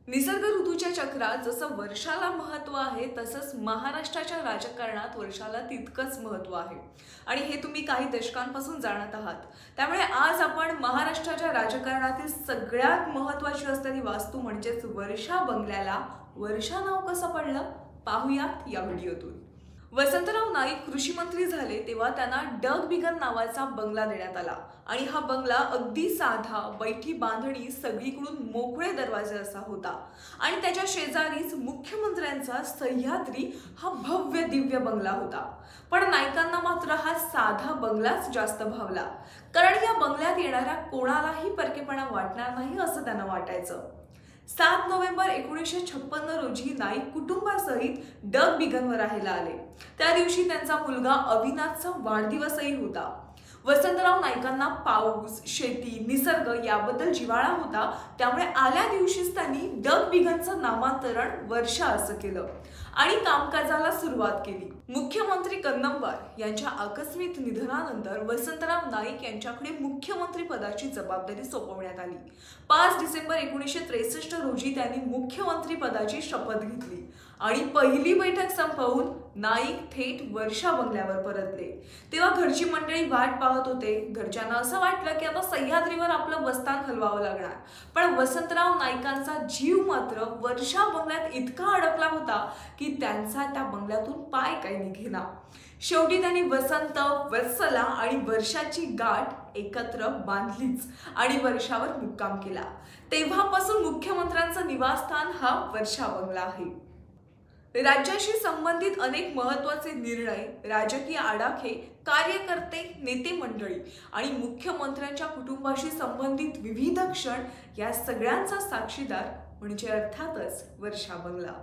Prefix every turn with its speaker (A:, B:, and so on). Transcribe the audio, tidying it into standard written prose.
A: निसर्ग ऋतूच्या चक्रात जसं वर्षाला महत्त्व आहे तसंच महाराष्ट्राच्या राजकारणात वर्षाला तितकंच महत्त्व आहे आणि हे तुम्ही काही दशकांपासून जाणत आहात। त्यामुळे आज आपण महाराष्ट्राच्या राजकारणातील सगळ्यात महत्त्वाची असलेली वास्तू म्हणजेच वर्षा बंगल्याला वर्षा नाव कसं पडलं पाहूयात या व्हिडिओतून। वसंतराव नाईक कृषी मंत्री झाले तेव्हा त्यांना डग बिगन नावाचा बंगला देण्यात आला आणि हा बंगला अगदी साधा, बैठी बांधणी, सगळीकडून मोकळे दरवाजे असा होता आणि त्याच्या शेजारीच मुख्यमंत्र्यांचा सह्याद्री हा भव्य दिव्य बंगला होता। पण नाईकांना मात्र हा साधा बंगलाच जास्त भावला, कारण या बंगल्यात येणाऱ्या कोणालाही परकेपणा वाटणार नाही असं त्यांना वाटायचं। 7 नोव्हेंबर 1956 रोजी नाईक कुटुंबासहित डग बिगनवर राहायला आले। त्या दिवशी त्यांचा मुलगा अविनाशचा वाढदिवसही होता। वसंतराव नाईकांना पाऊस, शेती, निसर्ग याबद्दल जिव्हाळा होता, त्यामुळे आल्या दिवशीच त्यांनी डग बिगनचं नामांतरण वर्षा असं केलं आणि कामकाजाला सुरुवात केली। मुख्यमंत्री कन्नमवार यांच्या आकस्मिक निधनानंतर वसंतराव नाईक यांच्याकडे मुख्यमंत्री पदाची जबाबदारी सोपवण्यात आली। 5 डिसेंबर 1963 रोजी त्यांनी मुख्यमंत्री पदाची शपथ घेतली आणि पहिली बैठक संपवून नाईक थेट वर्षा बंगल्यावर परतले। तेव्हा घरची मंडळी वाट पाहत होते। घरच्यांना असं वाटलं की आता सह्याद्रीवर आपलं बस्तान हलवावं लागणार, पण वसंतराव नाईकांचा जीव मात्र वर्षा बंगल्यात इतका अडकला होता की त्यांचा त्या बंगल्यातून पाय काही निघेना। शेवटी त्यांनी वसंत, वत्सला आणि वर्षाची गाठ एकत्र बांधलीच आणि वर्षावर मुक्काम केला। तेव्हापासून मुख्यमंत्र्यांचं निवासस्थान हा वर्षा बंगला आहे। राज्याशी संबंधित अनेक महत्त्वाचे निर्णय, राजकीय आडाखे, कार्यकर्ते, नेते मंडळी आणि मुख्यमंत्र्यांच्या कुटुंबाशी संबंधित विविध क्षण या सगळ्यांचा साक्षीदार म्हणजे अर्थातच वर्षा बंगला।